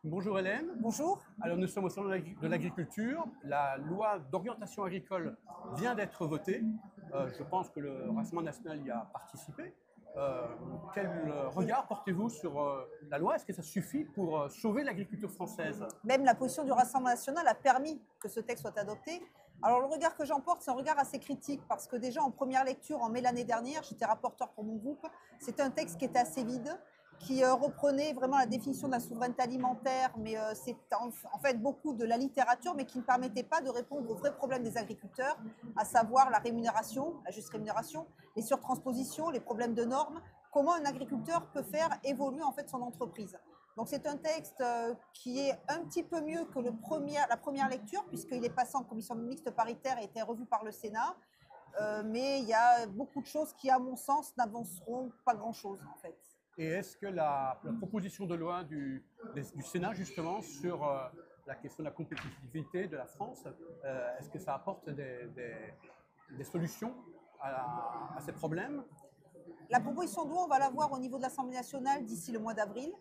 Bonjour Hélène. Bonjour. Alors nous sommes au salon de l'agriculture. La loi d'orientation agricole vient d'être votée. Je pense que le Rassemblement national y a participé. Quel regard portez-vous sur la loi? Est-ce que ça suffit pour sauver l'agriculture française? Même la position du Rassemblement national a permis que ce texte soit adopté. Alors le regard que j'en porte, c'est un regard assez critique parce que déjà en première lecture, en mai l'année dernière, j'étais rapporteur pour mon groupe, c'était un texte qui était assez vide, qui reprenait vraiment la définition de la souveraineté alimentaire, mais c'est en fait beaucoup de la littérature, mais qui ne permettait pas de répondre aux vrais problèmes des agriculteurs, à savoir la rémunération, la juste rémunération, les surtranspositions, les problèmes de normes, comment un agriculteur peut faire évoluer en fait son entreprise. Donc c'est un texte qui est un petit peu mieux que la première lecture, puisqu'il est passé en commission mixte paritaire et a été revu par le Sénat. Mais il y a beaucoup de choses qui, à mon sens, n'avanceront pas grand-chose en fait. Et est-ce que la proposition de loi du Sénat justement sur la question de la compétitivité de la France, est-ce que ça apporte des solutions à ces problèmes? La proposition de loi, on va la voir au niveau de l'Assemblée nationale d'ici le mois d'avril.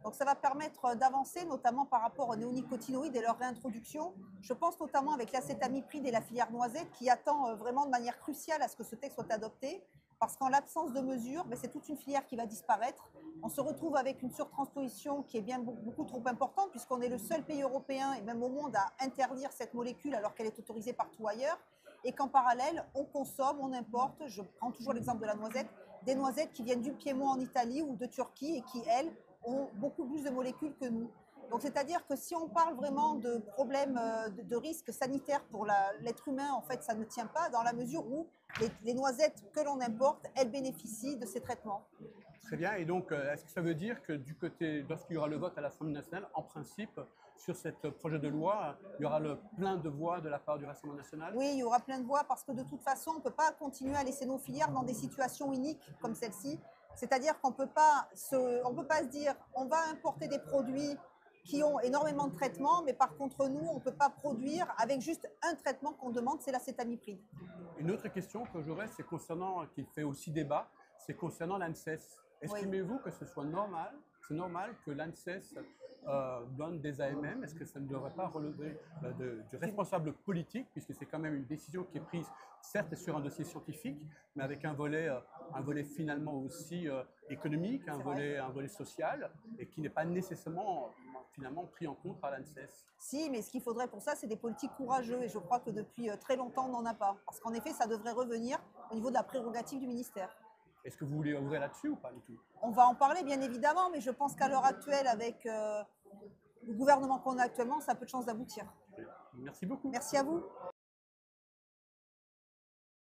Donc ça va permettre d'avancer, notamment par rapport aux néonicotinoïdes et leur réintroduction. Je pense notamment avec l'acétamipride et la filière noisette qui attend vraiment de manière cruciale à ce que ce texte soit adopté. Parce qu'en l'absence de mesures, c'est toute une filière qui va disparaître. On se retrouve avec une surtransposition qui est bien beaucoup trop importante, puisqu'on est le seul pays européen et même au monde à interdire cette molécule alors qu'elle est autorisée partout ailleurs. Et qu'en parallèle, on consomme, on importe, je prends toujours l'exemple de la noisette, des noisettes qui viennent du Piémont en Italie ou de Turquie et qui, elles, ont beaucoup plus de molécules que nous. Donc c'est-à-dire que si on parle vraiment de problèmes de risques sanitaires pour l'être humain, en fait, ça ne tient pas dans la mesure où les noisettes que l'on importe, elles bénéficient de ces traitements. Très bien. Et donc, est-ce que ça veut dire que du côté, lorsqu'il y aura le vote à l'Assemblée nationale, en principe, sur ce projet de loi, il y aura le plein de voix de la part du Rassemblement national? Oui, il y aura plein de voix parce que de toute façon, on ne peut pas continuer à laisser nos filières dans des situations uniques comme celle-ci. C'est-à-dire qu'on ne peut pas se dire on va importer des produits qui ont énormément de traitements, mais par contre, nous, on ne peut pas produire avec juste un traitement qu'on demande, c'est l'acétamipride. Une autre question que j'aurais, c'est concernant, qui fait aussi débat, c'est concernant l'ANSES. Estimez-vous que ce soit normal, c'est normal que l'ANSES donne des AMM? Est-ce que ça ne devrait pas relever du responsable politique, puisque c'est quand même une décision qui est prise, certes sur un dossier scientifique, mais avec un volet finalement aussi économique, un volet social, et qui n'est pas nécessairement finalement pris en compte par l'ANSES? Si, mais ce qu'il faudrait pour ça, c'est des politiques courageux, et je crois que depuis très longtemps, on n'en a pas. Parce qu'en effet, ça devrait revenir au niveau de la prérogative du ministère. Est-ce que vous voulez ouvrir là-dessus ou pas du tout? On va en parler bien évidemment, mais je pense qu'à l'heure actuelle, avec le gouvernement qu'on a actuellement, ça a peu de chances d'aboutir. Merci beaucoup. Merci à vous.